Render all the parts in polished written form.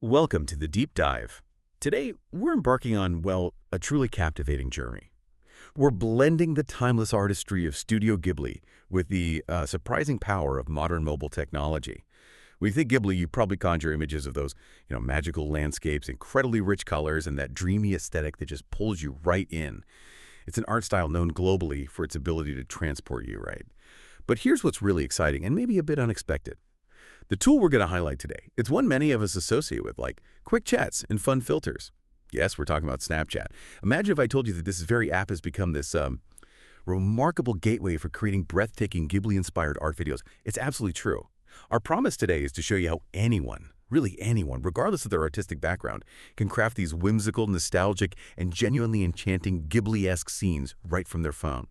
Welcome to the Deep Dive. Today, we're embarking on, well, a truly captivating journey. We're blending the timeless artistry of Studio Ghibli with the surprising power of modern mobile technology. When you think Ghibli, you probably conjure images of those, magical landscapes, incredibly rich colors, and that dreamy aesthetic that just pulls you right in. It's an art style known globally for its ability to transport you, right? But here's what's really exciting and maybe a bit unexpected. The tool we're going to highlight today, it's one many of us associate with, like quick chats and fun filters. Yes, we're talking about Snapchat. Imagine if I told you that this very app has become this remarkable gateway for creating breathtaking Ghibli-inspired art videos. It's absolutely true. Our promise today is to show you how anyone, really anyone, regardless of their artistic background, can craft these whimsical, nostalgic, and genuinely enchanting Ghibli-esque scenes right from their phone.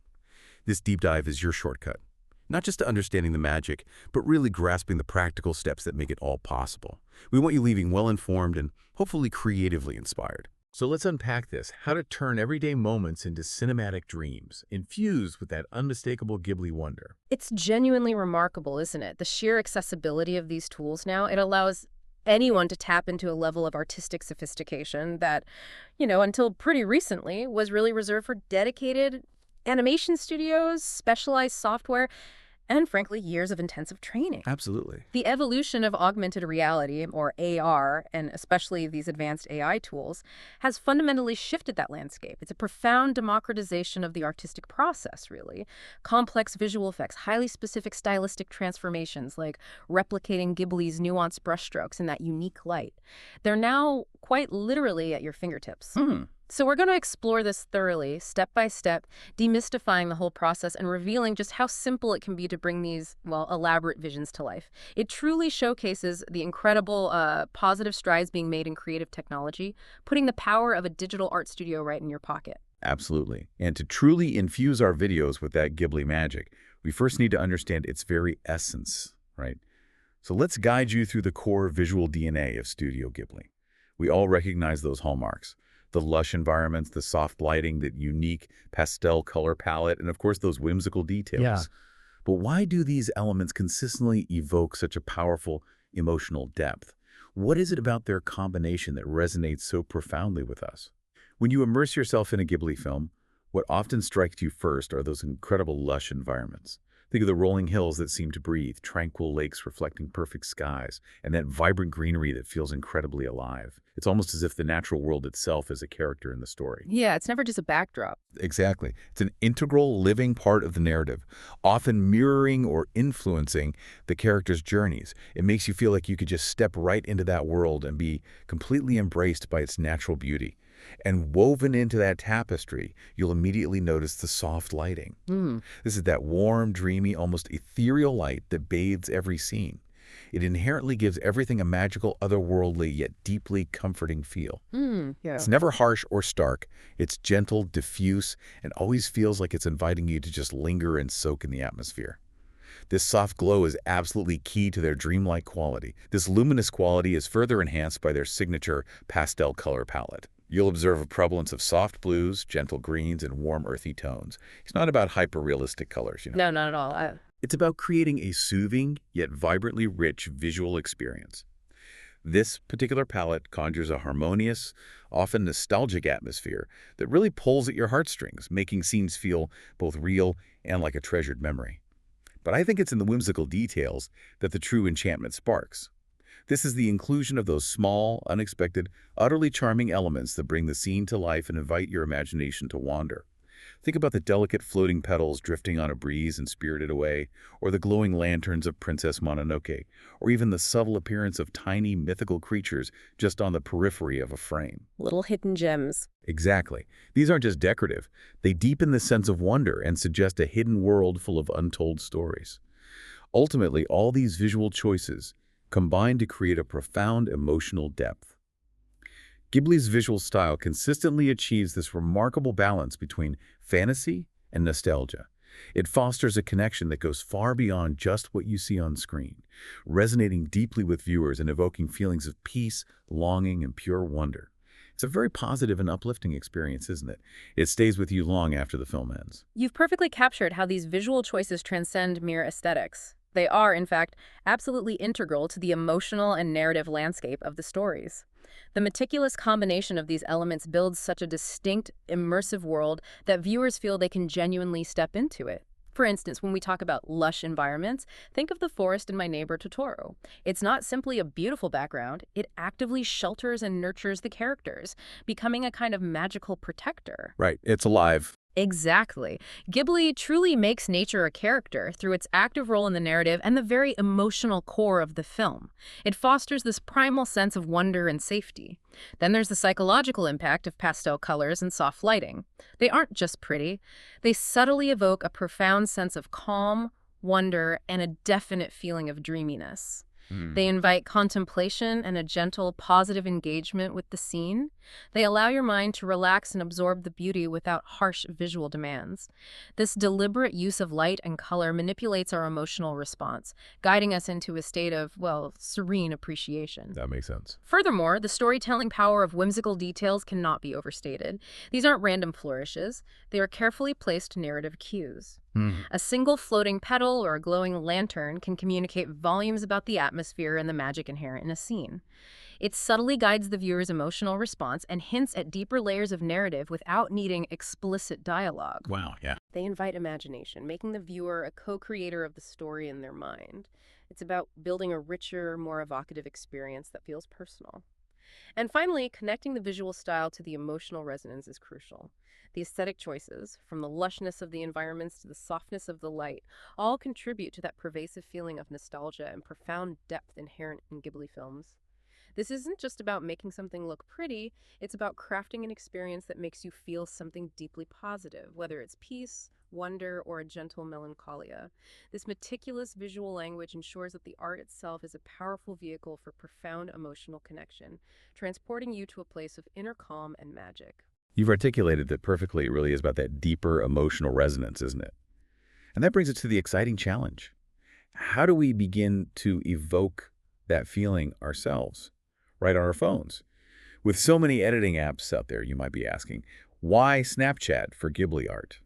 This deep dive is your shortcut. Not just to understanding the magic, but really grasping the practical steps that make it all possible. We want you leaving well-informed and hopefully creatively inspired. So let's unpack this, how to turn everyday moments into cinematic dreams, infused with that unmistakable Ghibli wonder. It's genuinely remarkable, isn't it? The sheer accessibility of these tools now, it allows anyone to tap into a level of artistic sophistication that, until pretty recently was really reserved for dedicated animation studios, specialized software, and frankly, years of intensive training. Absolutely. The evolution of augmented reality, or AR, and especially these advanced AI tools, has fundamentally shifted that landscape. It's a profound democratization of the artistic process, really. Complex visual effects, highly specific stylistic transformations, like replicating Ghibli's nuanced brushstrokes in that unique light. They're now quite literally at your fingertips. So we're going to explore this thoroughly, step by step, demystifying the whole process and revealing just how simple it can be to bring these, well, elaborate visions to life. It truly showcases the incredible positive strides being made in creative technology, putting the power of a digital art studio right in your pocket. Absolutely. And to truly infuse our videos with that Ghibli magic, we first need to understand its very essence, right? So let's guide you through the core visual DNA of Studio Ghibli. We all recognize those hallmarks. The lush environments, the soft lighting, that unique pastel color palette, and of course those whimsical details. Yeah. But why do these elements consistently evoke such a powerful emotional depth? What is it about their combination that resonates so profoundly with us? When you immerse yourself in a Ghibli film, what often strikes you first are those incredible lush environments. Think of the rolling hills that seem to breathe, tranquil lakes reflecting perfect skies, and that vibrant greenery that feels incredibly alive. It's almost as if the natural world itself is a character in the story. Yeah, it's never just a backdrop. Exactly. It's an integral, living part of the narrative, often mirroring or influencing the characters' journeys. It makes you feel like you could just step right into that world and be completely embraced by its natural beauty. And woven into that tapestry, you'll immediately notice the soft lighting. This is that warm, dreamy, almost ethereal light that bathes every scene. It inherently gives everything a magical, otherworldly, yet deeply comforting feel. Yeah. It's never harsh or stark. It's gentle, diffuse, and always feels like it's inviting you to just linger and soak in the atmosphere. This soft glow is absolutely key to their dreamlike quality. This luminous quality is further enhanced by their signature pastel color palette. You'll observe a prevalence of soft blues, gentle greens, and warm earthy tones. It's not about hyper-realistic colors, No, not at all. It's about creating a soothing, yet vibrantly rich visual experience. This particular palette conjures a harmonious, often nostalgic atmosphere that really pulls at your heartstrings, making scenes feel both real and like a treasured memory. But I think it's in the whimsical details that the true enchantment sparks. This is the inclusion of those small, unexpected, utterly charming elements that bring the scene to life and invite your imagination to wander. Think about the delicate floating petals drifting on a breeze and spirited away, or the glowing lanterns of Princess Mononoke, or even the subtle appearance of tiny, mythical creatures just on the periphery of a frame. Little hidden gems. Exactly. These aren't just decorative. They deepen the sense of wonder and suggest a hidden world full of untold stories. Ultimately, all these visual choices combine to create a profound emotional depth. Ghibli's visual style consistently achieves this remarkable balance between fantasy and nostalgia. It fosters a connection that goes far beyond just what you see on screen, resonating deeply with viewers and evoking feelings of peace, longing, and pure wonder. It's a very positive and uplifting experience, isn't it? It stays with you long after the film ends. You've perfectly captured how these visual choices transcend mere aesthetics. They are, in fact, absolutely integral to the emotional and narrative landscape of the stories. The meticulous combination of these elements builds such a distinct, immersive world that viewers feel they can genuinely step into it. For instance, when we talk about lush environments, think of the forest in My Neighbor Totoro. It's not simply a beautiful background, it actively shelters and nurtures the characters, becoming a kind of magical protector. Right. It's alive. Exactly. Ghibli truly makes nature a character through its active role in the narrative and the very emotional core of the film. It fosters this primal sense of wonder and safety. Then there's the psychological impact of pastel colors and soft lighting. They aren't just pretty, they subtly evoke a profound sense of calm, wonder, and a definite feeling of dreaminess. Hmm. They invite contemplation and a gentle, positive engagement with the scene. They allow your mind to relax and absorb the beauty without harsh visual demands. This deliberate use of light and color manipulates our emotional response, guiding us into a state of, well, serene appreciation. That makes sense. Furthermore, the storytelling power of whimsical details cannot be overstated. These aren't random flourishes, they are carefully placed narrative cues. Hmm. A single floating petal or a glowing lantern can communicate volumes about the atmosphere and the magic inherent in a scene. It subtly guides the viewer's emotional response and hints at deeper layers of narrative without needing explicit dialogue. Wow, yeah. They invite imagination, making the viewer a co-creator of the story in their mind. It's about building a richer, more evocative experience that feels personal. And finally, connecting the visual style to the emotional resonance is crucial. The aesthetic choices, from the lushness of the environments to the softness of the light, all contribute to that pervasive feeling of nostalgia and profound depth inherent in Ghibli films. This isn't just about making something look pretty, it's about crafting an experience that makes you feel something deeply positive, whether it's peace, wonder, or a gentle melancholia. This meticulous visual language ensures that the art itself is a powerful vehicle for profound emotional connection, transporting you to a place of inner calm and magic. You've articulated that perfectly. It really is about that deeper emotional resonance, isn't it? And that brings us to the exciting challenge. How do we begin to evoke that feeling ourselves, right on our phones? With so many editing apps out there, you might be asking, why Snapchat for Ghibli art?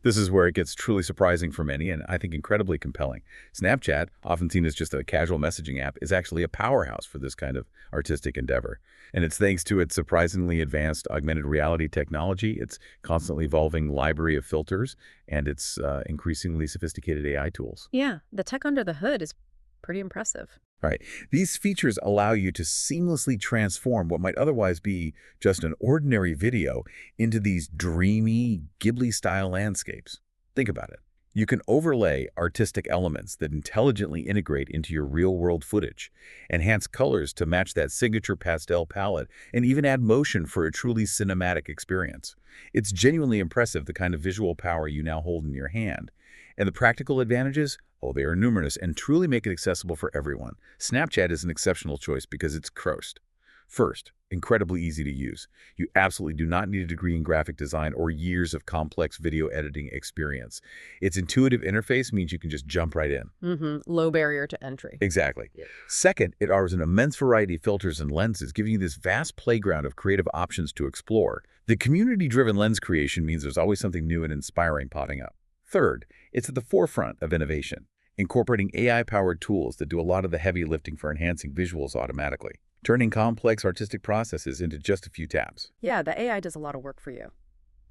This is where it gets truly surprising for many and I think incredibly compelling. Snapchat, often seen as just a casual messaging app, is actually a powerhouse for this kind of artistic endeavor. And it's thanks to its surprisingly advanced augmented reality technology, its constantly evolving library of filters, and its increasingly sophisticated AI tools. Yeah, the tech under the hood is pretty impressive. Right. These features allow you to seamlessly transform what might otherwise be just an ordinary video into these dreamy, Ghibli-style landscapes. Think about it. You can overlay artistic elements that intelligently integrate into your real-world footage, enhance colors to match that signature pastel palette, and even add motion for a truly cinematic experience. It's genuinely impressive the kind of visual power you now hold in your hand. And the practical advantages? Oh, they are numerous and truly make it accessible for everyone. Snapchat is an exceptional choice because it's cursed. First, incredibly easy to use. You absolutely do not need a degree in graphic design or years of complex video editing experience. Its intuitive interface means you can just jump right in. Low barrier to entry. Exactly. Yeah. Second, it offers an immense variety of filters and lenses, giving you this vast playground of creative options to explore. The community-driven lens creation means there's always something new and inspiring popping up. Third, it's at the forefront of innovation, incorporating AI-powered tools that do a lot of the heavy lifting for enhancing visuals automatically, turning complex artistic processes into just a few taps. Yeah, the AI does a lot of work for you.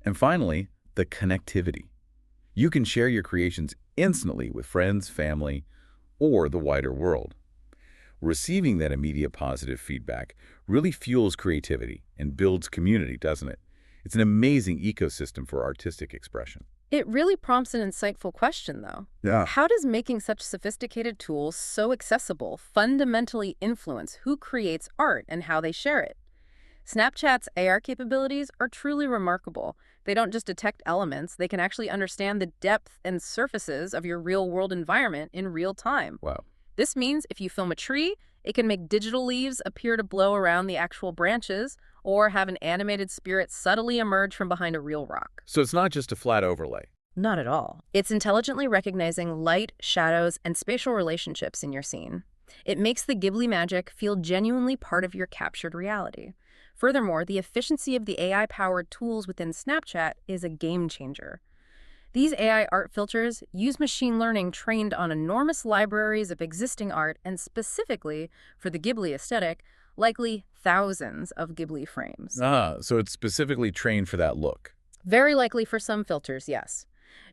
And finally, the connectivity. You can share your creations instantly with friends, family, or the wider world. Receiving that immediate positive feedback really fuels creativity and builds community, doesn't it? It's an amazing ecosystem for artistic expression. It really prompts an insightful question, though. Yeah. How does making such sophisticated tools so accessible fundamentally influence who creates art and how they share it? Snapchat's AR capabilities are truly remarkable. They don't just detect elements, they can actually understand the depth and surfaces of your real-world environment in real time. Wow. This means if you film a tree, it can make digital leaves appear to blow around the actual branches, or have an animated spirit subtly emerge from behind a real rock. So it's not just a flat overlay. Not at all. It's intelligently recognizing light, shadows, and spatial relationships in your scene. It makes the Ghibli magic feel genuinely part of your captured reality. Furthermore, the efficiency of the AI-powered tools within Snapchat is a game changer. These AI art filters use machine learning trained on enormous libraries of existing art and specifically, for the Ghibli aesthetic, likely thousands of Ghibli frames. Ah, so it's specifically trained for that look. Very likely for some filters, yes.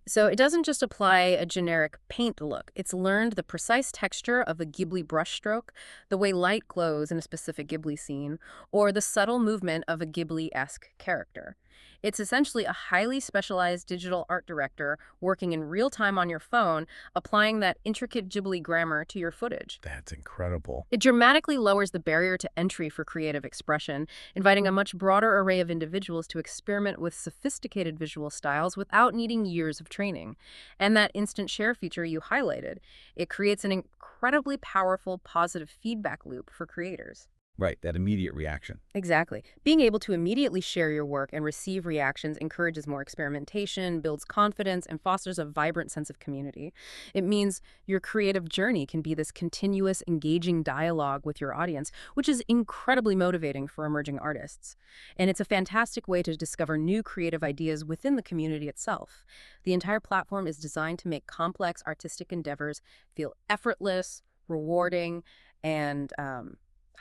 So it doesn't just apply a generic paint look. It's learned the precise texture of a Ghibli brushstroke, the way light glows in a specific Ghibli scene, or the subtle movement of a Ghibli-esque character. It's essentially a highly specialized digital art director working in real time on your phone, applying that intricate Ghibli grammar to your footage. That's incredible. It dramatically lowers the barrier to entry for creative expression, inviting a much broader array of individuals to experiment with sophisticated visual styles without needing years of training. And that instant share feature you highlighted, it creates an incredibly powerful positive feedback loop for creators. Right, that immediate reaction. Exactly. Being able to immediately share your work and receive reactions encourages more experimentation, builds confidence, and fosters a vibrant sense of community. It means your creative journey can be this continuous, engaging dialogue with your audience, which is incredibly motivating for emerging artists. And it's a fantastic way to discover new creative ideas within the community itself. The entire platform is designed to make complex artistic endeavors feel effortless, rewarding, and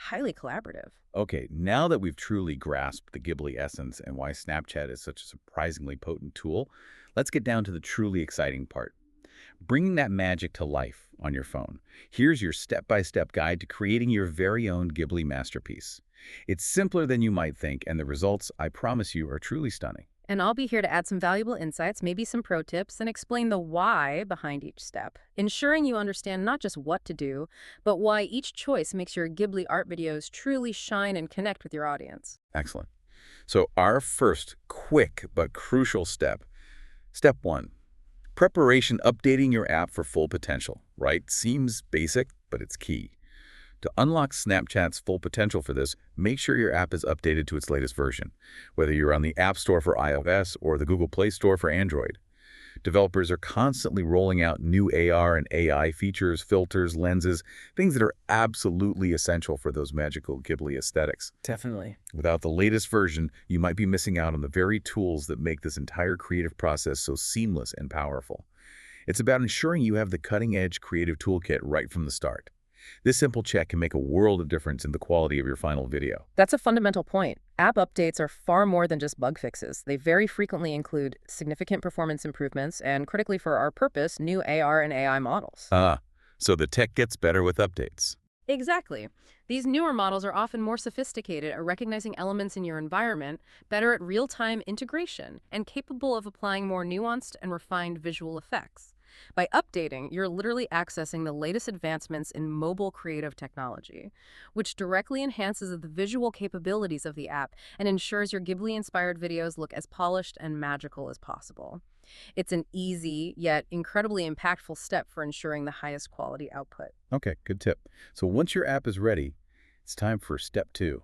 highly collaborative. Okay, now that we've truly grasped the Ghibli essence and why Snapchat is such a surprisingly potent tool, let's get down to the truly exciting part. Bringing that magic to life on your phone. Here's your step-by-step guide to creating your very own Ghibli masterpiece. It's simpler than you might think, and the results, I promise you, are truly stunning. And I'll be here to add some valuable insights, maybe some pro tips, and explain the why behind each step, ensuring you understand not just what to do, but why each choice makes your Ghibli art videos truly shine and connect with your audience. Excellent. So our first quick but crucial step. Step 1. Preparation, updating your app for full potential, right? Seems basic, but it's key. To unlock Snapchat's full potential for this, make sure your app is updated to its latest version, whether you're on the App Store for iOS or the Google Play Store for Android. Developers are constantly rolling out new AR and AI features, filters, lenses, things that are absolutely essential for those magical Ghibli aesthetics. Definitely. Without the latest version, you might be missing out on the very tools that make this entire creative process so seamless and powerful. It's about ensuring you have the cutting-edge creative toolkit right from the start. This simple check can make a world of difference in the quality of your final video. That's a fundamental point. App updates are far more than just bug fixes. They very frequently include significant performance improvements and, critically for our purpose, new AR and AI models. So the tech gets better with updates. Exactly. These newer models are often more sophisticated at recognizing elements in your environment, better at real-time integration, and capable of applying more nuanced and refined visual effects. By updating, you're literally accessing the latest advancements in mobile creative technology, which directly enhances the visual capabilities of the app and ensures your Ghibli-inspired videos look as polished and magical as possible. It's an easy, yet incredibly impactful step for ensuring the highest quality output. Okay, good tip. So once your app is ready, it's time for step 2.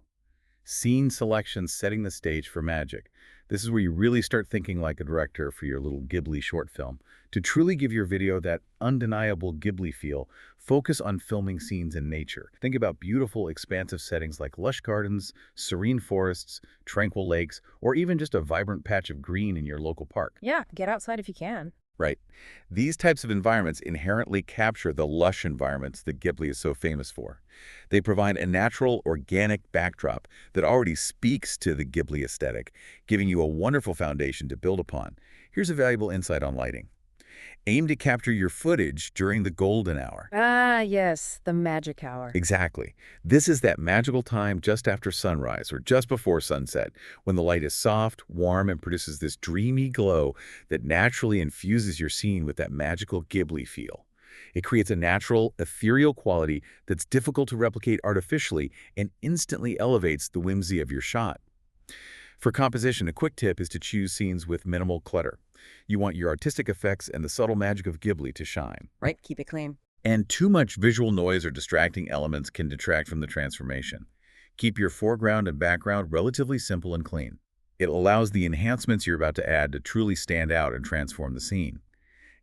Scene selection, setting the stage for magic. This is where you really start thinking like a director for your little Ghibli short film. To truly give your video that undeniable Ghibli feel, focus on filming scenes in nature. Think about beautiful, expansive settings like lush gardens, serene forests, tranquil lakes, or even just a vibrant patch of green in your local park. Yeah, get outside if you can. Right. These types of environments inherently capture the lush environments that Ghibli is so famous for. They provide a natural, organic backdrop that already speaks to the Ghibli aesthetic, giving you a wonderful foundation to build upon. Here's a valuable insight on lighting. Aim to capture your footage during the golden hour. Ah, yes, the magic hour. Exactly. This is that magical time just after sunrise or just before sunset, when the light is soft, warm, and produces this dreamy glow that naturally infuses your scene with that magical Ghibli feel. It creates a natural, ethereal quality that's difficult to replicate artificially and instantly elevates the whimsy of your shot. For composition, a quick tip is to choose scenes with minimal clutter. You want your artistic effects and the subtle magic of Ghibli to shine. Right, keep it clean. And too much visual noise or distracting elements can detract from the transformation. Keep your foreground and background relatively simple and clean. It allows the enhancements you're about to add to truly stand out and transform the scene.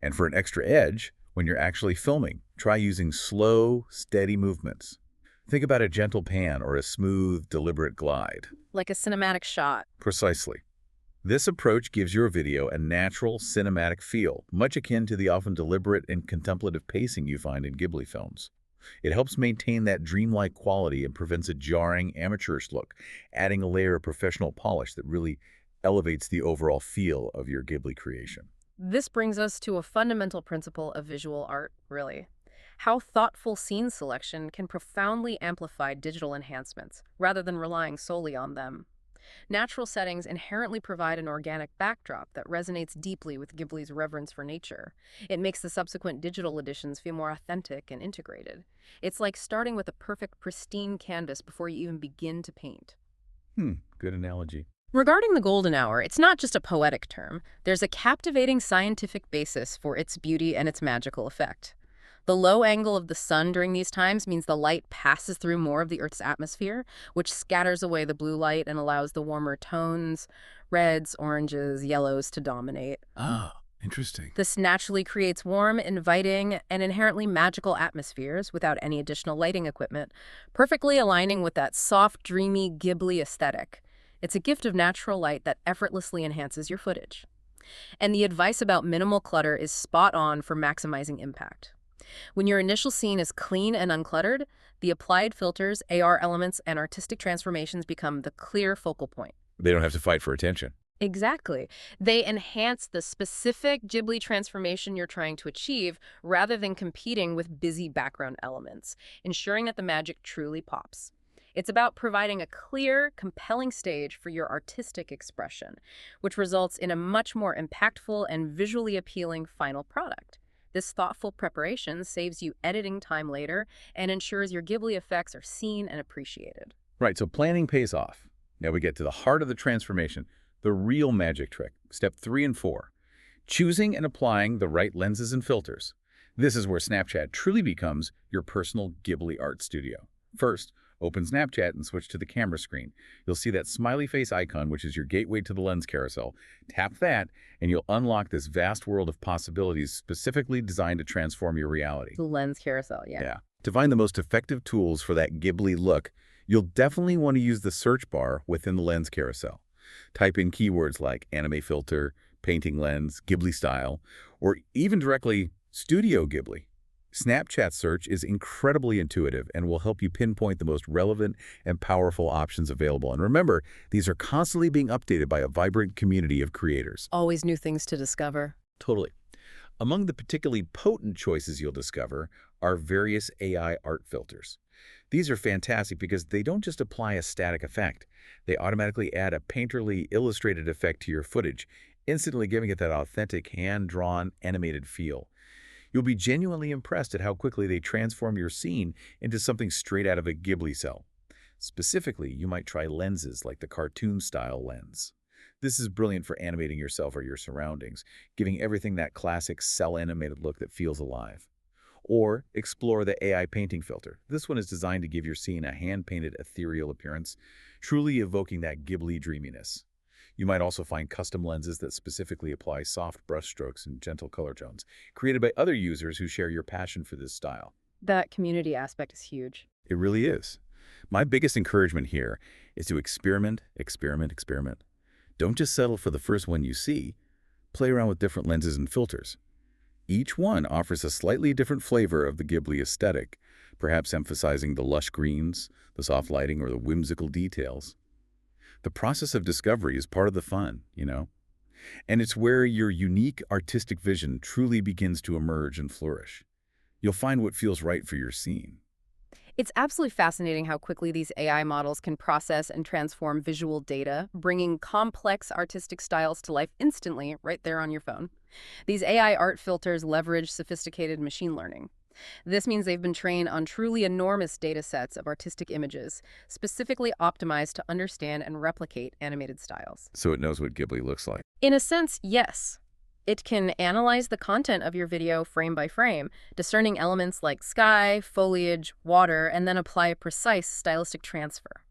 And for an extra edge, when you're actually filming, try using slow, steady movements. Think about a gentle pan or a smooth, deliberate glide. Like a cinematic shot. Precisely. This approach gives your video a natural, cinematic feel, much akin to the often deliberate and contemplative pacing you find in Ghibli films. It helps maintain that dreamlike quality and prevents a jarring, amateurish look, adding a layer of professional polish that really elevates the overall feel of your Ghibli creation. This brings us to a fundamental principle of visual art, really. How thoughtful scene selection can profoundly amplify digital enhancements, rather than relying solely on them. Natural settings inherently provide an organic backdrop that resonates deeply with Ghibli's reverence for nature. It makes the subsequent digital editions feel more authentic and integrated. It's like starting with a perfect, pristine canvas before you even begin to paint. Good analogy. Regarding the golden hour, it's not just a poetic term. There's a captivating scientific basis for its beauty and its magical effect. The low angle of the sun during these times means the light passes through more of the Earth's atmosphere, which scatters away the blue light and allows the warmer tones, reds, oranges, yellows, to dominate. Ah, interesting. This naturally creates warm, inviting, and inherently magical atmospheres without any additional lighting equipment, perfectly aligning with that soft, dreamy Ghibli aesthetic. It's a gift of natural light that effortlessly enhances your footage. And the advice about minimal clutter is spot on for maximizing impact. When your initial scene is clean and uncluttered, the applied filters, AR elements, and artistic transformations become the clear focal point. They don't have to fight for attention. Exactly. They enhance the specific Ghibli transformation you're trying to achieve rather than competing with busy background elements, ensuring that the magic truly pops. It's about providing a clear, compelling stage for your artistic expression, which results in a much more impactful and visually appealing final product. This thoughtful preparation saves you editing time later and ensures your Ghibli effects are seen and appreciated. Right, so planning pays off. Now we get to the heart of the transformation, the real magic trick, step 3 and 4. Choosing and applying the right lenses and filters. This is where Snapchat truly becomes your personal Ghibli art studio. First, open Snapchat and switch to the camera screen. You'll see that smiley face icon, which is your gateway to the lens carousel. Tap that, and you'll unlock this vast world of possibilities specifically designed to transform your reality. The lens carousel, yeah. Yeah. To find the most effective tools for that Ghibli look, you'll definitely want to use the search bar within the lens carousel. Type in keywords like anime filter, painting lens, Ghibli style, or even directly Studio Ghibli. Snapchat search is incredibly intuitive and will help you pinpoint the most relevant and powerful options available. And remember, these are constantly being updated by a vibrant community of creators. Always new things to discover. Totally. Among the particularly potent choices you'll discover are various AI art filters. These are fantastic because they don't just apply a static effect. They automatically add a painterly illustrated effect to your footage, instantly giving it that authentic, hand-drawn, animated feel. You'll be genuinely impressed at how quickly they transform your scene into something straight out of a Ghibli cell. Specifically, you might try lenses like the cartoon-style lens. This is brilliant for animating yourself or your surroundings, giving everything that classic cell-animated look that feels alive. Or explore the AI painting filter. This one is designed to give your scene a hand-painted ethereal appearance, truly evoking that Ghibli dreaminess. You might also find custom lenses that specifically apply soft brushstrokes and gentle color tones, created by other users who share your passion for this style. That community aspect is huge. It really is. My biggest encouragement here is to experiment, experiment, experiment. Don't just settle for the first one you see. Play around with different lenses and filters. Each one offers a slightly different flavor of the Ghibli aesthetic, perhaps emphasizing the lush greens, the soft lighting, or the whimsical details. The process of discovery is part of the fun, and it's where your unique artistic vision truly begins to emerge and flourish. You'll find what feels right for your scene. It's absolutely fascinating how quickly these AI models can process and transform visual data, bringing complex artistic styles to life instantly right there on your phone. These AI art filters leverage sophisticated machine learning. This means they've been trained on truly enormous data sets of artistic images, specifically optimized to understand and replicate animated styles. So it knows what Ghibli looks like. In a sense, yes. It can analyze the content of your video frame by frame, discerning elements like sky, foliage, water, and then apply a precise stylistic transfer.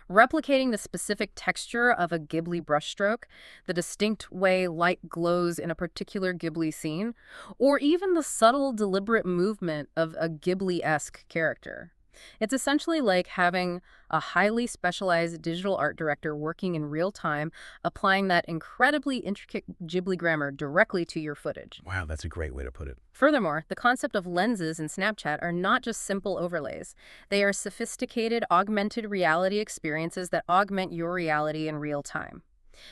Replicating the specific texture of a Ghibli brushstroke, the distinct way light glows in a particular Ghibli scene, or even the subtle, deliberate movement of a Ghibli-esque character. It's essentially like having a highly specialized digital art director working in real time, applying that incredibly intricate Ghibli grammar directly to your footage. Wow, that's a great way to put it. Furthermore, the concept of lenses in Snapchat are not just simple overlays. They are sophisticated, augmented reality experiences that augment your reality in real time.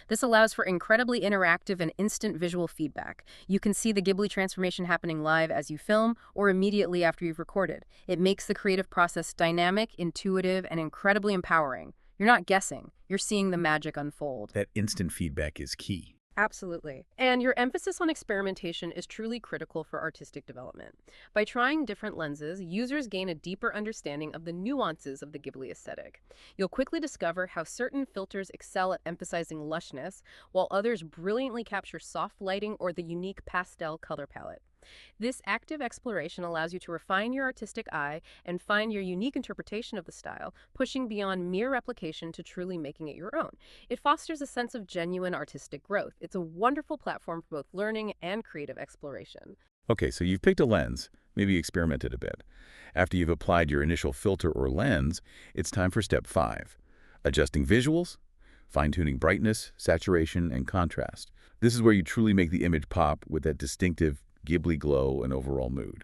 This allows for incredibly interactive and instant visual feedback. You can see the Ghibli transformation happening live as you film or immediately after you've recorded. It makes the creative process dynamic, intuitive, and incredibly empowering. You're not guessing, you're seeing the magic unfold. That instant feedback is key. Absolutely. And your emphasis on experimentation is truly critical for artistic development. By trying different lenses, users gain a deeper understanding of the nuances of the Ghibli aesthetic. You'll quickly discover how certain filters excel at emphasizing lushness, while others brilliantly capture soft lighting or the unique pastel color palette. This active exploration allows you to refine your artistic eye and find your unique interpretation of the style, pushing beyond mere replication to truly making it your own. It fosters a sense of genuine artistic growth. It's a wonderful platform for both learning and creative exploration. Okay, so you've picked a lens, maybe experimented a bit. After you've applied your initial filter or lens, it's time for step 5, adjusting visuals, fine-tuning brightness, saturation, and contrast. This is where you truly make the image pop with that distinctive Ghibli glow and overall mood.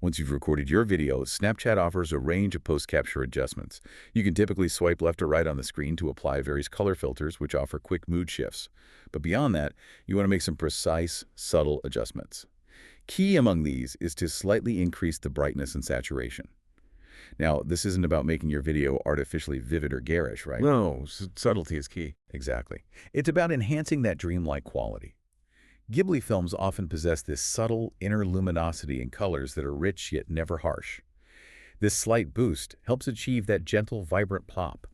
Once you've recorded your video, Snapchat offers a range of post-capture adjustments. You can typically swipe left or right on the screen to apply various color filters, which offer quick mood shifts. But beyond that, you want to make some precise, subtle adjustments. Key among these is to slightly increase the brightness and saturation. Now, this isn't about making your video artificially vivid or garish, right? No, subtlety is key. Exactly. It's about enhancing that dreamlike quality. Ghibli films often possess this subtle inner luminosity in colors that are rich yet never harsh. This slight boost helps achieve that gentle, vibrant pop.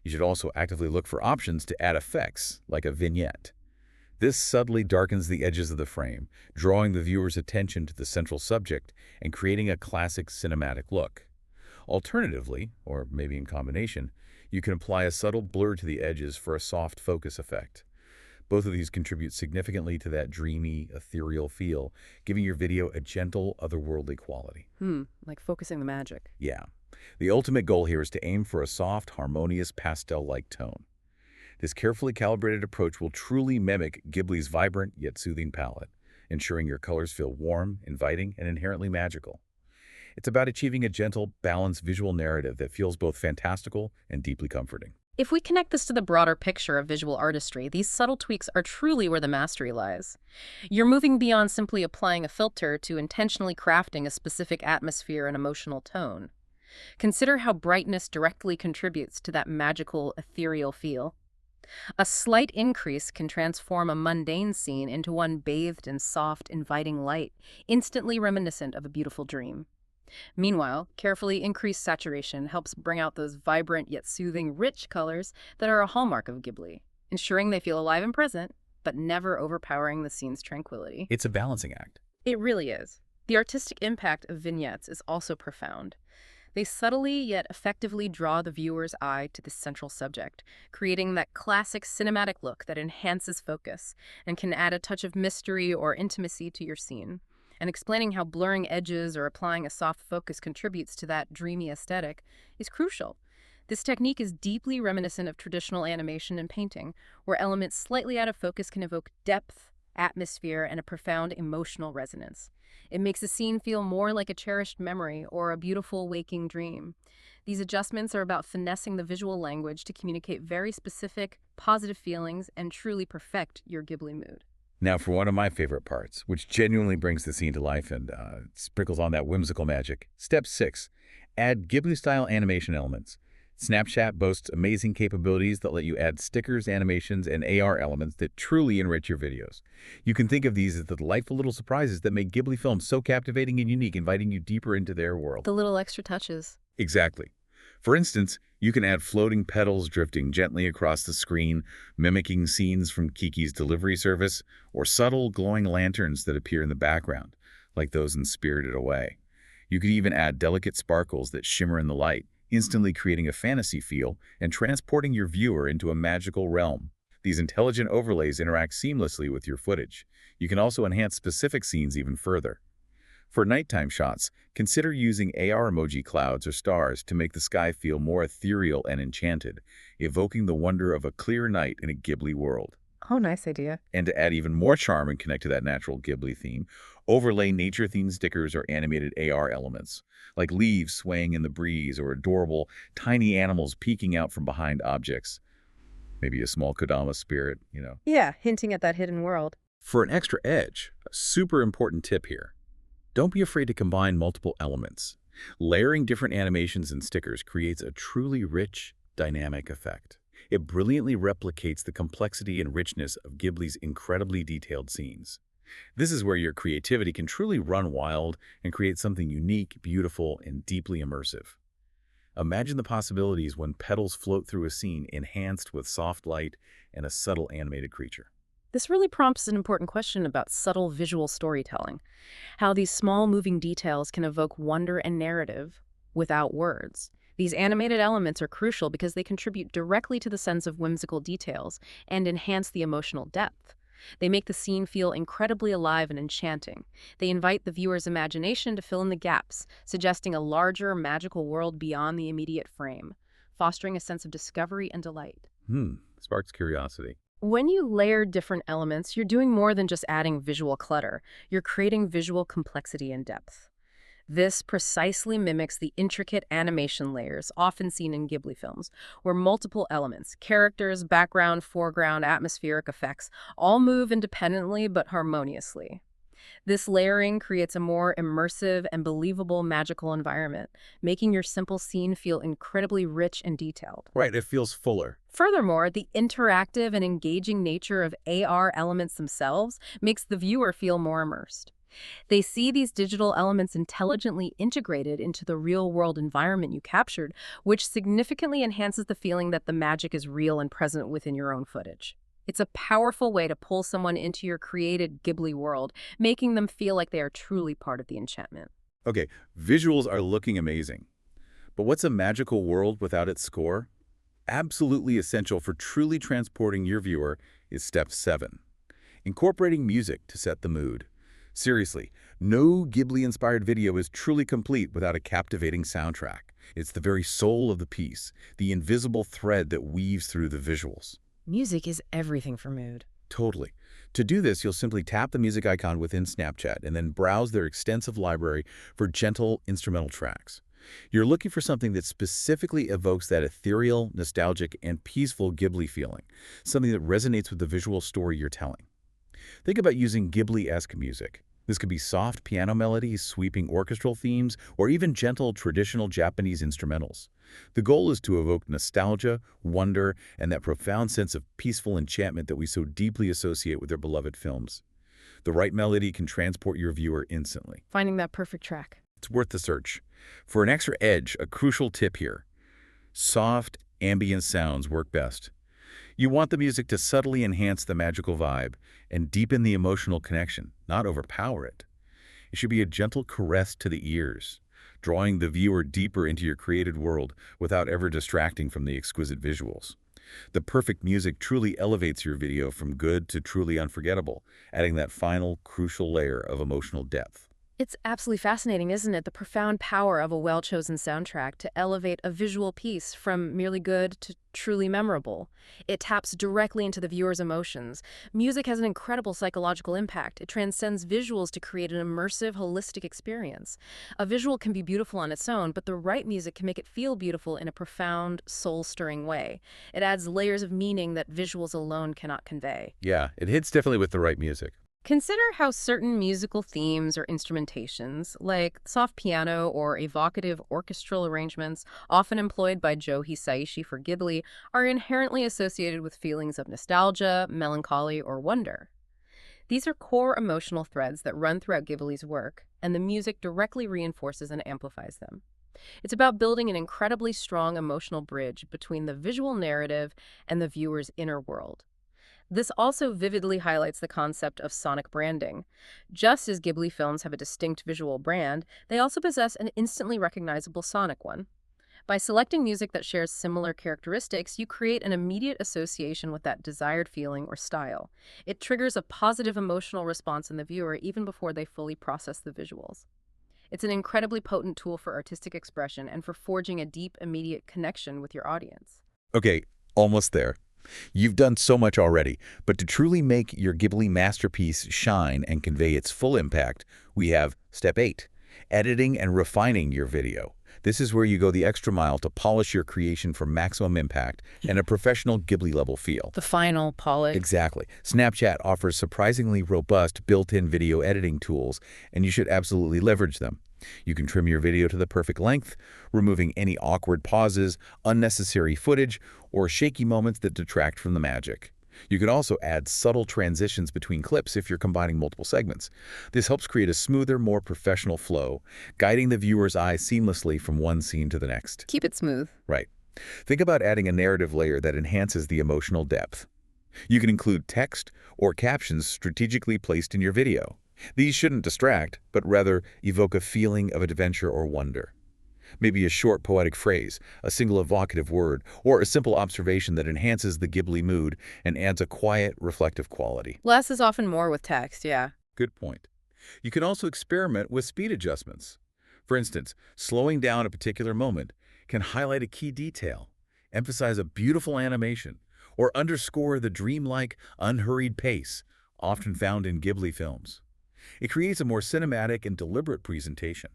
You should also actively look for options to add effects, like a vignette. This subtly darkens the edges of the frame, drawing the viewer's attention to the central subject and creating a classic cinematic look. Alternatively, or maybe in combination, you can apply a subtle blur to the edges for a soft focus effect. Both of these contribute significantly to that dreamy, ethereal feel, giving your video a gentle, otherworldly quality. Like focusing the magic. Yeah. The ultimate goal here is to aim for a soft, harmonious, pastel-like tone. This carefully calibrated approach will truly mimic Ghibli's vibrant yet soothing palette, ensuring your colors feel warm, inviting, and inherently magical. It's about achieving a gentle, balanced visual narrative that feels both fantastical and deeply comforting. If we connect this to the broader picture of visual artistry, these subtle tweaks are truly where the mastery lies. You're moving beyond simply applying a filter to intentionally crafting a specific atmosphere and emotional tone. Consider how brightness directly contributes to that magical, ethereal feel. A slight increase can transform a mundane scene into one bathed in soft, inviting light, instantly reminiscent of a beautiful dream. Meanwhile, carefully increased saturation helps bring out those vibrant yet soothing, rich colors that are a hallmark of Ghibli, ensuring they feel alive and present, but never overpowering the scene's tranquility. It's a balancing act. It really is. The artistic impact of vignettes is also profound. They subtly yet effectively draw the viewer's eye to the central subject, creating that classic cinematic look that enhances focus and can add a touch of mystery or intimacy to your scene. And explaining how blurring edges or applying a soft focus contributes to that dreamy aesthetic is crucial. This technique is deeply reminiscent of traditional animation and painting, where elements slightly out of focus can evoke depth, atmosphere, and a profound emotional resonance. It makes a scene feel more like a cherished memory or a beautiful waking dream. These adjustments are about finessing the visual language to communicate very specific, positive feelings and truly perfect your Ghibli mood. Now for one of my favorite parts, which genuinely brings the scene to life and sprinkles on that whimsical magic. Step 6. Add Ghibli-style animation elements. Snapchat boasts amazing capabilities that let you add stickers, animations, and AR elements that truly enrich your videos. You can think of these as the delightful little surprises that make Ghibli films so captivating and unique, inviting you deeper into their world. The little extra touches. Exactly. For instance, you can add floating petals drifting gently across the screen, mimicking scenes from Kiki's delivery service, or subtle glowing lanterns that appear in the background, like those in Spirited Away. You could even add delicate sparkles that shimmer in the light, instantly creating a fantasy feel and transporting your viewer into a magical realm. These intelligent overlays interact seamlessly with your footage. You can also enhance specific scenes even further. For nighttime shots, consider using AR emoji clouds or stars to make the sky feel more ethereal and enchanted, evoking the wonder of a clear night in a Ghibli world. Oh, nice idea. And to add even more charm and connect to that natural Ghibli theme, overlay nature-themed stickers or animated AR elements, like leaves swaying in the breeze or adorable, tiny animals peeking out from behind objects. Maybe a small Kodama spirit. Yeah, hinting at that hidden world. For an extra edge, a super important tip here. Don't be afraid to combine multiple elements. Layering different animations and stickers creates a truly rich, dynamic effect. It brilliantly replicates the complexity and richness of Ghibli's incredibly detailed scenes. This is where your creativity can truly run wild and create something unique, beautiful, and deeply immersive. Imagine the possibilities when petals float through a scene enhanced with soft light and a subtle animated creature. This really prompts an important question about subtle visual storytelling, how these small moving details can evoke wonder and narrative without words. These animated elements are crucial because they contribute directly to the sense of whimsical details and enhance the emotional depth. They make the scene feel incredibly alive and enchanting. They invite the viewer's imagination to fill in the gaps, suggesting a larger, magical world beyond the immediate frame, fostering a sense of discovery and delight. Sparks curiosity. When you layer different elements, you're doing more than just adding visual clutter. You're creating visual complexity and depth. This precisely mimics the intricate animation layers often seen in Ghibli films, where multiple elements, characters, background, foreground, atmospheric effects, all move independently but harmoniously. This layering creates a more immersive and believable magical environment, making your simple scene feel incredibly rich and detailed. Right, it feels fuller. Furthermore, the interactive and engaging nature of AR elements themselves makes the viewer feel more immersed. They see these digital elements intelligently integrated into the real-world environment you captured, which significantly enhances the feeling that the magic is real and present within your own footage. It's a powerful way to pull someone into your created Ghibli world, making them feel like they are truly part of the enchantment. Okay, visuals are looking amazing. But what's a magical world without its score? Absolutely essential for truly transporting your viewer is step 7. Incorporating music to set the mood. Seriously, no Ghibli-inspired video is truly complete without a captivating soundtrack. It's the very soul of the piece, the invisible thread that weaves through the visuals. Music is everything for mood. Totally. To do this, you'll simply tap the music icon within Snapchat and then browse their extensive library for gentle instrumental tracks. You're looking for something that specifically evokes that ethereal, nostalgic, and peaceful Ghibli feeling, something that resonates with the visual story you're telling. Think about using Ghibli-esque music. This could be soft piano melodies, sweeping orchestral themes, or even gentle traditional Japanese instrumentals. The goal is to evoke nostalgia, wonder, and that profound sense of peaceful enchantment that we so deeply associate with their beloved films. The right melody can transport your viewer instantly. Finding that perfect track. It's worth the search. For an extra edge, a crucial tip here. Soft, ambient sounds work best. You want the music to subtly enhance the magical vibe and deepen the emotional connection, not overpower it. It should be a gentle caress to the ears, drawing the viewer deeper into your created world without ever distracting from the exquisite visuals. The perfect music truly elevates your video from good to truly unforgettable, adding that final, crucial layer of emotional depth. It's absolutely fascinating, isn't it? The profound power of a well-chosen soundtrack to elevate a visual piece from merely good to truly memorable. It taps directly into the viewer's emotions. Music has an incredible psychological impact. It transcends visuals to create an immersive, holistic experience. A visual can be beautiful on its own, but the right music can make it feel beautiful in a profound, soul-stirring way. It adds layers of meaning that visuals alone cannot convey. Yeah, it hits differently with the right music. Consider how certain musical themes or instrumentations, like soft piano or evocative orchestral arrangements often employed by Joe Hisaishi for Ghibli, are inherently associated with feelings of nostalgia, melancholy, or wonder. These are core emotional threads that run throughout Ghibli's work, and the music directly reinforces and amplifies them. It's about building an incredibly strong emotional bridge between the visual narrative and the viewer's inner world. This also vividly highlights the concept of sonic branding. Just as Ghibli films have a distinct visual brand, they also possess an instantly recognizable sonic one. By selecting music that shares similar characteristics, you create an immediate association with that desired feeling or style. It triggers a positive emotional response in the viewer even before they fully process the visuals. It's an incredibly potent tool for artistic expression and for forging a deep, immediate connection with your audience. Okay, almost there. You've done so much already, but to truly make your Ghibli masterpiece shine and convey its full impact, we have Step 8, editing and refining your video. This is where you go the extra mile to polish your creation for maximum impact and a professional Ghibli-level feel. The final polish. Exactly. Snapchat offers surprisingly robust built-in video editing tools, and you should absolutely leverage them. You can trim your video to the perfect length, removing any awkward pauses, unnecessary footage, or shaky moments that detract from the magic. You can also add subtle transitions between clips if you're combining multiple segments. This helps create a smoother, more professional flow, guiding the viewer's eye seamlessly from one scene to the next. Keep it smooth. Right. Think about adding a narrative layer that enhances the emotional depth. You can include text or captions strategically placed in your video. These shouldn't distract, but rather evoke a feeling of adventure or wonder. Maybe a short poetic phrase, a single evocative word, or a simple observation that enhances the Ghibli mood and adds a quiet, reflective quality. Less is often more with text, yeah. Good point. You can also experiment with speed adjustments. For instance, slowing down a particular moment can highlight a key detail, emphasize a beautiful animation, or underscore the dreamlike, unhurried pace often found in Ghibli films. It creates a more cinematic and deliberate presentation.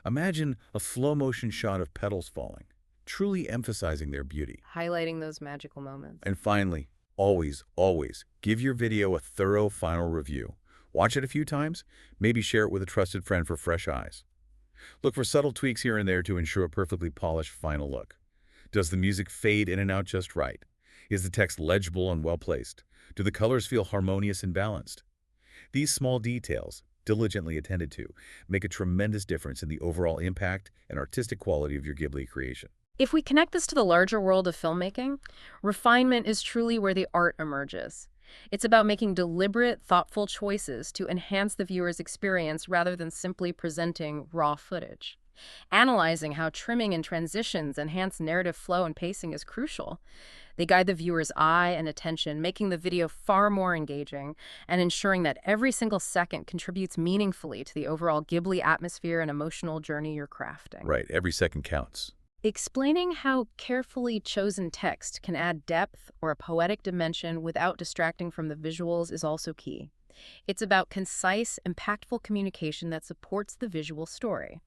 Imagine a slow-motion shot of petals falling, truly emphasizing their beauty. Highlighting those magical moments. And finally, always, always give your video a thorough final review. Watch it a few times, maybe share it with a trusted friend for fresh eyes. Look for subtle tweaks here and there to ensure a perfectly polished final look. Does the music fade in and out just right? Is the text legible and well-placed? Do the colors feel harmonious and balanced? These small details, diligently attended to, make a tremendous difference in the overall impact and artistic quality of your Ghibli creation. If we connect this to the larger world of filmmaking, refinement is truly where the art emerges. It's about making deliberate, thoughtful choices to enhance the viewer's experience rather than simply presenting raw footage. Analyzing how trimming and transitions enhance narrative flow and pacing is crucial. They guide the viewer's eye and attention, making the video far more engaging and ensuring that every single second contributes meaningfully to the overall Ghibli atmosphere and emotional journey you're crafting. Right, every second counts. Explaining how carefully chosen text can add depth or a poetic dimension without distracting from the visuals is also key. It's about concise, impactful communication that supports the visual story.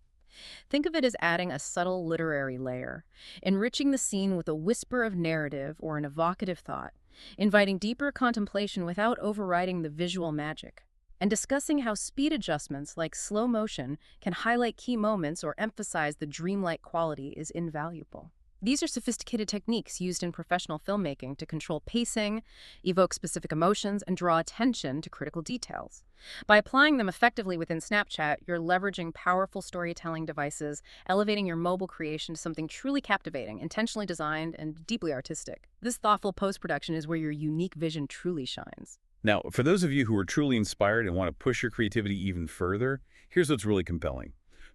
Think of it as adding a subtle literary layer, enriching the scene with a whisper of narrative or an evocative thought, inviting deeper contemplation without overriding the visual magic, and discussing how speed adjustments like slow motion can highlight key moments or emphasize the dreamlike quality is invaluable. These are sophisticated techniques used in professional filmmaking to control pacing, evoke specific emotions, and draw attention to critical details. By applying them effectively within Snapchat, you're leveraging powerful storytelling devices, elevating your mobile creation to something truly captivating, intentionally designed, and deeply artistic. This thoughtful post-production is where your unique vision truly shines. Now, for those of you who are truly inspired and want to push your creativity even further, here's what's really compelling.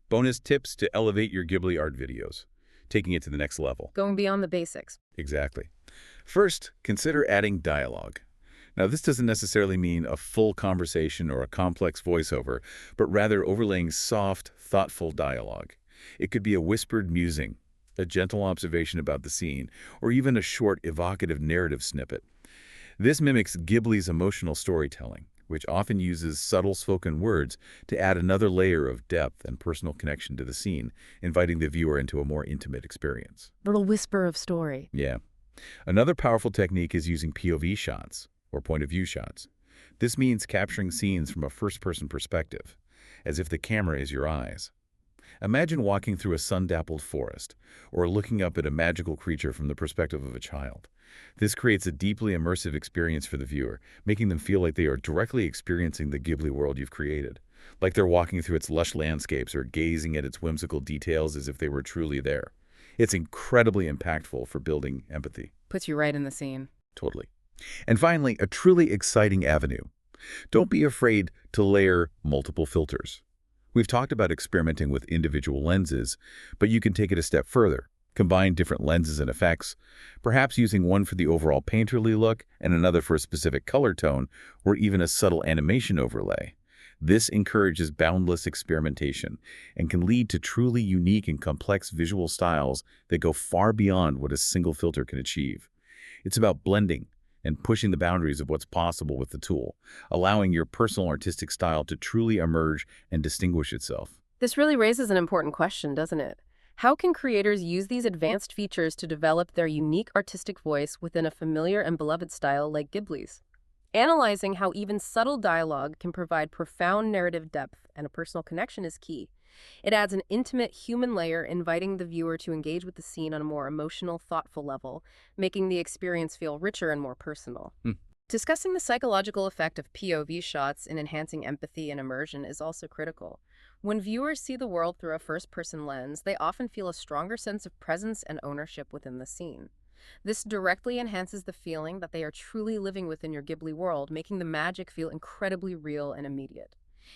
Bonus tips to elevate your Ghibli art videos, taking it to the next level. Going beyond the basics. Exactly. First, consider adding dialogue. Now, this doesn't necessarily mean a full conversation or a complex voiceover, but rather overlaying soft, thoughtful dialogue. It could be a whispered musing, a gentle observation about the scene, or even a short, evocative narrative snippet. This mimics Ghibli's emotional storytelling, which often uses subtle spoken words to add another layer of depth and personal connection to the scene, inviting the viewer into a more intimate experience. Little whisper of story. Yeah. Another powerful technique is using POV shots, or point-of-view shots. This means capturing scenes from a first-person perspective, as if the camera is your eyes. Imagine walking through a sun-dappled forest, or looking up at a magical creature from the perspective of a child. This creates a deeply immersive experience for the viewer, making them feel like they are directly experiencing the Ghibli world you've created, like they're walking through its lush landscapes or gazing at its whimsical details as if they were truly there. It's incredibly impactful for building empathy. Puts you right in the scene. Totally. And finally, a truly exciting avenue. Don't be afraid to layer multiple filters. We've talked about experimenting with individual lenses, but you can take it a step further. Combine different lenses and effects, perhaps using one for the overall painterly look and another for a specific color tone or even a subtle animation overlay. This encourages boundless experimentation and can lead to truly unique and complex visual styles that go far beyond what a single filter can achieve. It's about blending and pushing the boundaries of what's possible with the tool, allowing your personal artistic style to truly emerge and distinguish itself. This really raises an important question, doesn't it? How can creators use these advanced features to develop their unique artistic voice within a familiar and beloved style like Ghibli's? Analyzing how even subtle dialogue can provide profound narrative depth and a personal connection is key. It adds an intimate human layer, inviting the viewer to engage with the scene on a more emotional, thoughtful level, making the experience feel richer and more personal. Discussing the psychological effect of POV shots in enhancing empathy and immersion is also critical. When viewers see the world through a first-person lens, they often feel a stronger sense of presence and ownership within the scene. This directly enhances the feeling that they are truly living within your Ghibli world, making the magic feel incredibly real and immediate.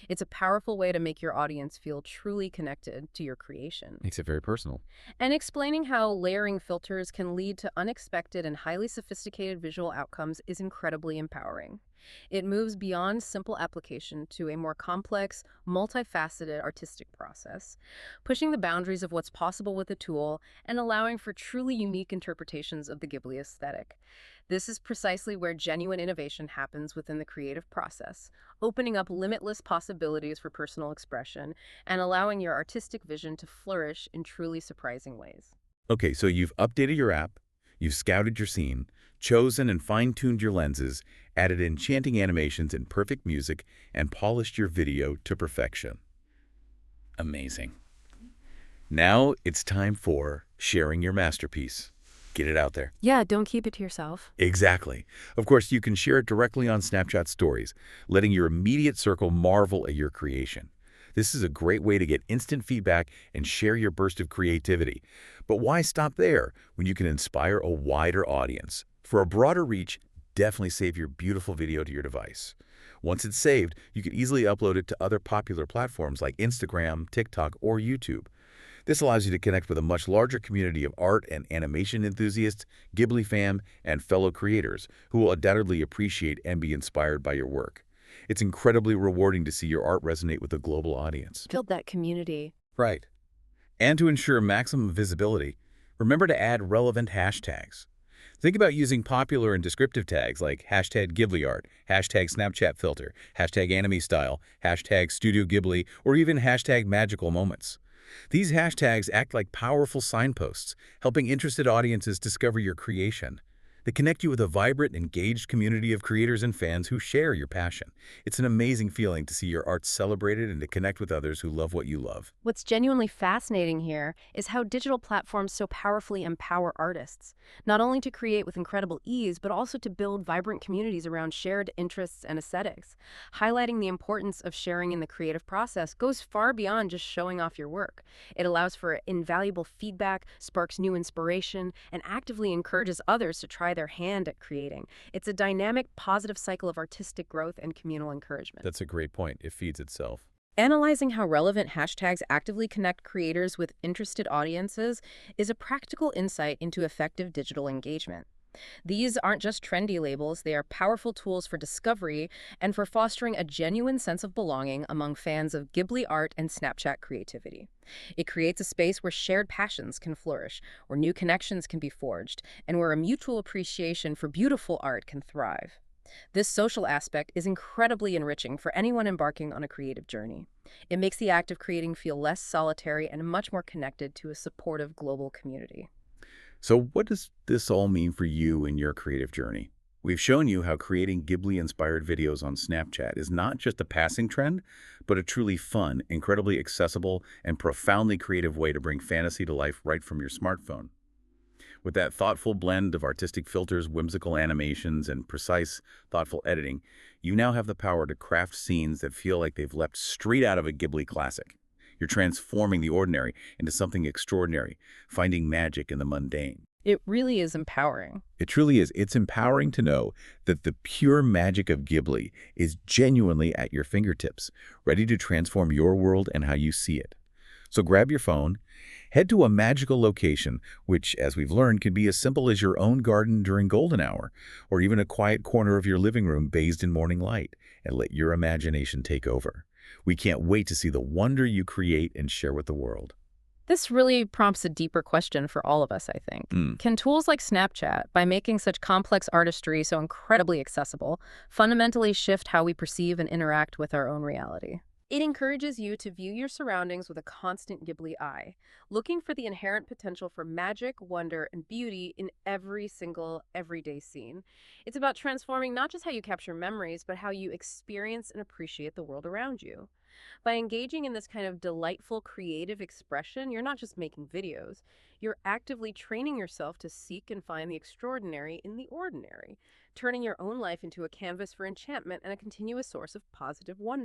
It's a powerful way to make your audience feel truly connected to your creation. Makes it very personal. And explaining how layering filters can lead to unexpected and highly sophisticated visual outcomes is incredibly empowering. It moves beyond simple application to a more complex, multifaceted artistic process, pushing the boundaries of what's possible with the tool and allowing for truly unique interpretations of the Ghibli aesthetic. This is precisely where genuine innovation happens within the creative process, opening up limitless possibilities for personal expression and allowing your artistic vision to flourish in truly surprising ways. Okay, so you've updated your app, you've scouted your scene, chosen and fine-tuned your lenses, added enchanting animations and perfect music, and polished your video to perfection. Amazing. Now it's time for sharing your masterpiece. Get it out there. Yeah, don't keep it to yourself. Exactly. Of course, you can share it directly on Snapchat Stories, letting your immediate circle marvel at your creation. This is a great way to get instant feedback and share your burst of creativity. But why stop there when you can inspire a wider audience? For a broader reach, definitely save your beautiful video to your device. Once it's saved, you can easily upload it to other popular platforms like Instagram, TikTok, or YouTube. This allows you to connect with a much larger community of art and animation enthusiasts, Ghibli fam, and fellow creators who will undoubtedly appreciate and be inspired by your work. It's incredibly rewarding to see your art resonate with a global audience. Build that community. Right. And to ensure maximum visibility, remember to add relevant hashtags. Think about using popular and descriptive tags like hashtag #GhibliArt, hashtag Snapchat filter, hashtag anime style, hashtag Studio Ghibli, or even hashtag magical moments. These hashtags act like powerful signposts, helping interested audiences discover your creation. They connect you with a vibrant, engaged community of creators and fans who share your passion. It's an amazing feeling to see your art celebrated and to connect with others who love what you love. What's genuinely fascinating here is how digital platforms so powerfully empower artists, not only to create with incredible ease, but also to build vibrant communities around shared interests and aesthetics. Highlighting the importance of sharing in the creative process goes far beyond just showing off your work. It allows for invaluable feedback, sparks new inspiration, and actively encourages others to try their hand at creating. It's a dynamic, positive cycle of artistic growth and communal encouragement. That's a great point. It feeds itself. Analyzing how relevant hashtags actively connect creators with interested audiences is a practical insight into effective digital engagement. These aren't just trendy labels, they are powerful tools for discovery and for fostering a genuine sense of belonging among fans of Ghibli art and Snapchat creativity. It creates a space where shared passions can flourish, where new connections can be forged, and where a mutual appreciation for beautiful art can thrive. This social aspect is incredibly enriching for anyone embarking on a creative journey. It makes the act of creating feel less solitary and much more connected to a supportive global community. So what does this all mean for you in your creative journey? We've shown you how creating Ghibli-inspired videos on Snapchat is not just a passing trend, but a truly fun, incredibly accessible, and profoundly creative way to bring fantasy to life right from your smartphone. With that thoughtful blend of artistic filters, whimsical animations, and precise, thoughtful editing, you now have the power to craft scenes that feel like they've leapt straight out of a Ghibli classic. You're transforming the ordinary into something extraordinary, finding magic in the mundane. It really is empowering. It truly is. It's empowering to know that the pure magic of Ghibli is genuinely at your fingertips, ready to transform your world and how you see it. So grab your phone, head to a magical location, which, as we've learned, can be as simple as your own garden during golden hour, or even a quiet corner of your living room bathed in morning light, and let your imagination take over. We can't wait to see the wonder you create and share with the world. This really prompts a deeper question for all of us, I think. Hmm. Can tools like Snapchat, by making such complex artistry so incredibly accessible, fundamentally shift how we perceive and interact with our own reality? It encourages you to view your surroundings with a constant Ghibli eye, looking for the inherent potential for magic, wonder, and beauty in every single everyday scene. It's about transforming not just how you capture memories, but how you experience and appreciate the world around you. By engaging in this kind of delightful creative expression, you're not just making videos, you're actively training yourself to seek and find the extraordinary in the ordinary, turning your own life into a canvas for enchantment and a continuous source of positive wonder.